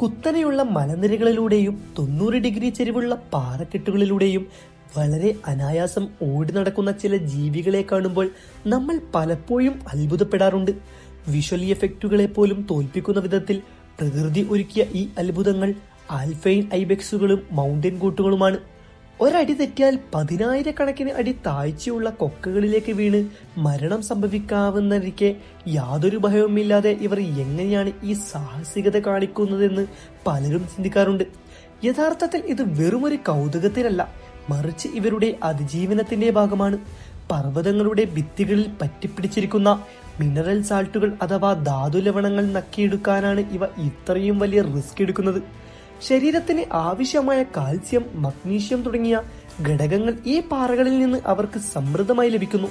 കുത്തനെയുള്ള മലനിരകളിലൂടെയും 90 ഡിഗ്രി ചെരിവുള്ള പാറക്കെട്ടുകളിലൂടെയും വളരെ അനായാസം ഓടി നടക്കുന്ന ചില ജീവികളെ കാണുമ്പോൾ നമ്മൾ പലപ്പോഴും അത്ഭുതപ്പെടാറുണ്ട്. വിഷ്വൽ എഫക്റ്റുകളെ പോലും തോൽപ്പിക്കുന്ന വിധത്തിൽ പ്രകൃതി ഒരുക്കിയ ഈ അത്ഭുതങ്ങൾ ആൽഫൈൻ ഐബെക്സുകളും മൗണ്ടൻ ഗോട്ടുകളുമാണ്. ഒരടി തെറ്റിയാൽ 10,000-കണക്കിന് അടി താഴ്ചയുള്ള കൊക്കകളിലേക്ക് വീണ് മരണം സംഭവിക്കാവുന്നതിരിക്കെ യാതൊരു ഭയവുമില്ലാതെ ഇവർ എങ്ങനെയാണ് ഈ സാഹസികത കാണിക്കുന്നതെന്ന് പലരും ചിന്തിക്കാറുണ്ട്. യഥാർത്ഥത്തിൽ ഇത് വെറുമൊരു കൗതുകത്തിനല്ല, മറിച്ച് ഇവരുടെ അതിജീവനത്തിന്റെ ഭാഗമാണ്. പർവ്വതങ്ങളുടെ ഭിത്തികളിൽ പറ്റിപ്പിടിച്ചിരിക്കുന്ന മിനറൽ സാൾട്ടുകൾ അഥവാ ധാതു ലവണങ്ങൾ നക്കിയെടുക്കാനാണ് ഇവ ഇത്രയും വലിയ റിസ്ക് എടുക്കുന്നത്. ശരീരത്തിന് ആവശ്യമായ കാൽസ്യം, മഗ്നീഷ്യം തുടങ്ങിയ ഘടകങ്ങൾ ഈ പാറകളിൽ നിന്ന് അവർക്ക് സമൃദ്ധമായി ലഭിക്കുന്നു.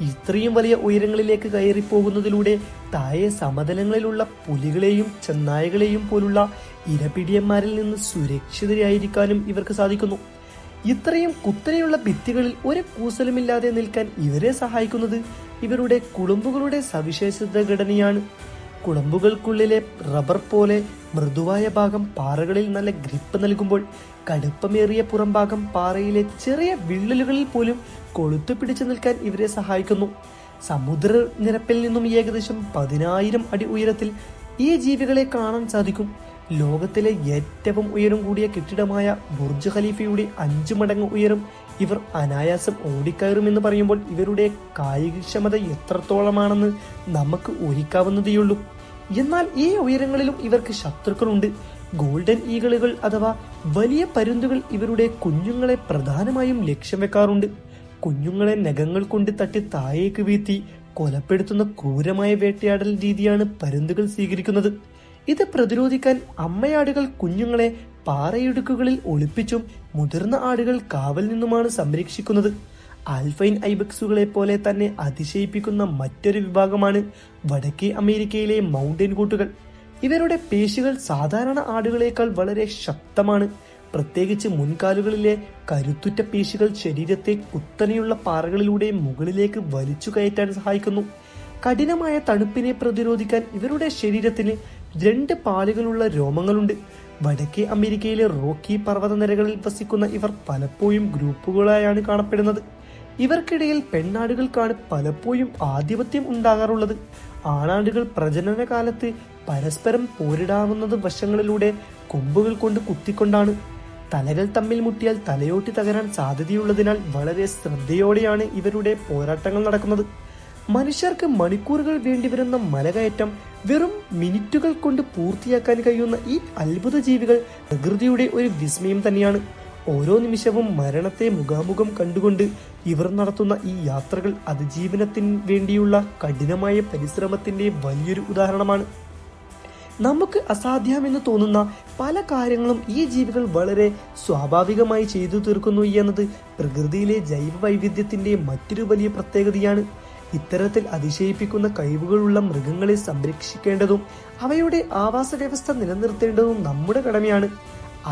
ഇത്രയും വലിയ ഉയരങ്ങളിലേക്ക് കയറി പോകുന്നതിലൂടെ താഴെ സമതലങ്ങളിലുള്ള പുലികളെയും ചെന്നായകളെയും പോലുള്ള ഇരപിടിയന്മാരിൽ നിന്ന് സുരക്ഷിതരായിരിക്കാനും ഇവർക്ക് സാധിക്കുന്നു. ഇത്രയും കുത്തനെയുള്ള ഭിത്തികളിൽ ഒരു കൂസലുമില്ലാതെ നിൽക്കാൻ ഇവരെ സഹായിക്കുന്നത് ഇവരുടെ കുളമ്പുകളുടെ സവിശേഷത ഘടനയാണ്. കുളമ്പുകൾക്കുള്ളിലെ റബ്ബർ പോലെ മൃദുവായ ഭാഗം പാറകളിൽ നല്ല ഗ്രിപ്പ് നൽകുമ്പോൾ കടുപ്പമേറിയ പുറംഭാഗം പാറയിലെ ചെറിയ വിള്ളലുകളിൽ പോലും കൊളുത്തു പിടിച്ചു നിൽക്കാൻ ഇവരെ സഹായിക്കുന്നു. സമുദ്രനിരപ്പിൽ നിന്നും ഏകദേശം 10,000 അടി ഉയരത്തിൽ ഈ ജീവികളെ കാണാൻ സാധിക്കും. ലോകത്തിലെ ഏറ്റവും ഉയരം കൂടിയ കെട്ടിടമായ ബുർജ് ഖലീഫയുടെ 5 മടങ്ങ് ഉയരം ഇവർ അനായാസം ഓടിക്കയറുമെന്ന് പറയുമ്പോൾ ഇവരുടെ കായികക്ഷമത എത്രത്തോളമാണെന്ന് നമുക്ക് ഊഹിക്കാവുന്നതേയുള്ളൂ. എന്നാൽ ഈ ഉയരങ്ങളിലും ഇവർക്ക് ശത്രുക്കളുണ്ട്. ഗോൾഡൻ ഈഗിളുകൾ അഥവാ വലിയ പരുന്തുകൾ ഇവരുടെ കുഞ്ഞുങ്ങളെ പ്രധാനമായും ലക്ഷ്യം വെക്കാറുണ്ട്. കുഞ്ഞുങ്ങളെ നഖങ്ങൾ കൊണ്ട് തട്ടി താഴേക്ക് വീഴ്ത്തി കൊലപ്പെടുത്തുന്ന ക്രൂരമായ വേട്ടയാടൽ രീതിയാണ് പരുന്തുകൾ സ്വീകരിക്കുന്നത്. ഇത് പ്രതിരോധിക്കാൻ അമ്മയാടുകൾ കുഞ്ഞുങ്ങളെ പാറയിടുക്കുകളിൽ ഒളിപ്പിച്ചും മുതിർന്ന ആടുകൾ കാവൽ നിന്നുമാണ് സംരക്ഷിക്കുന്നത്. ആൽഫൈൻ ഐബെക്സുകളെ പോലെ തന്നെ അതിശയിപ്പിക്കുന്ന മറ്റൊരു വിഭാഗമാണ് വടക്കേ അമേരിക്കയിലെ മൗണ്ടൻ ഗോട്ടുകൾ. ഇവരുടെ പേശികൾ സാധാരണ ആടുകളേക്കാൾ വളരെ ശക്തമാണ്. പ്രത്യേകിച്ച് മുൻകാലുകളിലെ കരുത്തുറ്റ പേശികൾ ശരീരത്തെ കുത്തനെയുള്ള പാറകളിലൂടെ മുകളിലേക്ക് വലിച്ചു കയറ്റാൻ സഹായിക്കുന്നു. കഠിനമായ തണുപ്പിനെ പ്രതിരോധിക്കാൻ ഇവരുടെ ശരീരത്തിന് 2 പാളികളുള്ള രോമങ്ങളുണ്ട്. വടക്കേ അമേരിക്കയിലെ റോക്കി പർവ്വതനിരകളിൽ വസിക്കുന്ന ഇവർ പലപ്പോഴും ഗ്രൂപ്പുകളായാണ് കാണപ്പെടുന്നത്. ഇവർക്കിടയിൽ പെണ്ണാടുകൾക്കാണ് പലപ്പോഴും ആധിപത്യം ഉണ്ടാകാറുള്ളത്. ആണാടുകൾ പ്രജനന കാലത്ത് പരസ്പരം പോരിടാവുന്നത് വശങ്ങളിലൂടെ കൊമ്പുകൾ കൊണ്ട് കുത്തിക്കൊണ്ടാണ്. തലകൾ തമ്മിൽ മുട്ടിയാൽ തലയോട്ടി തകരാൻ സാധ്യതയുള്ളതിനാൽ വളരെ ശ്രദ്ധയോടെയാണ് ഇവരുടെ പോരാട്ടങ്ങൾ നടക്കുന്നത്. മനുഷ്യർക്ക് മണിക്കൂറുകൾ വേണ്ടിവരുന്ന മലകയറ്റം വെറും മിനിറ്റുകൾ കൊണ്ട് പൂർത്തിയാക്കാൻ കഴിയുന്ന ഈ അത്ഭുത ജീവികൾ പ്രകൃതിയുടെ ഒരു വിസ്മയം തന്നെയാണ്. ഓരോ നിമിഷവും മരണത്തെ മുഖാമുഖം കണ്ടുകൊണ്ട് ഇവർ നടത്തുന്ന ഈ യാത്രകൾ അതിജീവനത്തിന് വേണ്ടിയുള്ള കഠിനമായ പരിശ്രമത്തിന്റെ വലിയൊരു ഉദാഹരണമാണ്. നമുക്ക് അസാധ്യമെന്ന് തോന്നുന്ന പല കാര്യങ്ങളും ഈ ജീവികൾ വളരെ സ്വാഭാവികമായി ചെയ്തു തീർക്കുന്നു എന്നത് പ്രകൃതിയിലെ ജൈവ വൈവിധ്യത്തിന്റെ മറ്റൊരു വലിയ പ്രത്യേകതയാണ്. ഇത്തരത്തിൽ അതിശയിപ്പിക്കുന്ന കഴിവുകളുള്ള മൃഗങ്ങളെ സംരക്ഷിക്കേണ്ടതും അവയുടെ ആവാസ വ്യവസ്ഥ നിലനിർത്തേണ്ടതും നമ്മുടെ കടമയാണ്.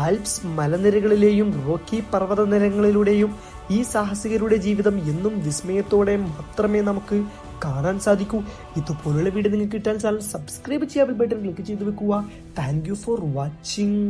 ആൽപ്സ് മലനിരകളിലെയും റോക്കി പർവ്വതനിരകളിലൂടെയും ഈ സാഹസികരുടെ ജീവിതം എന്നും വിസ്മയത്തോടെ മാത്രമേ നമുക്ക് കാണാൻ സാധിക്കൂ. ഇതുപോലുള്ള വീഡിയോ നിങ്ങൾക്ക് കിട്ടാൻ ചാനൽ സബ്സ്ക്രൈബ് ചെയ്യാൻ ബട്ടൺ ക്ലിക്ക് ചെയ്ത് വെക്കുക. Thank you for watching.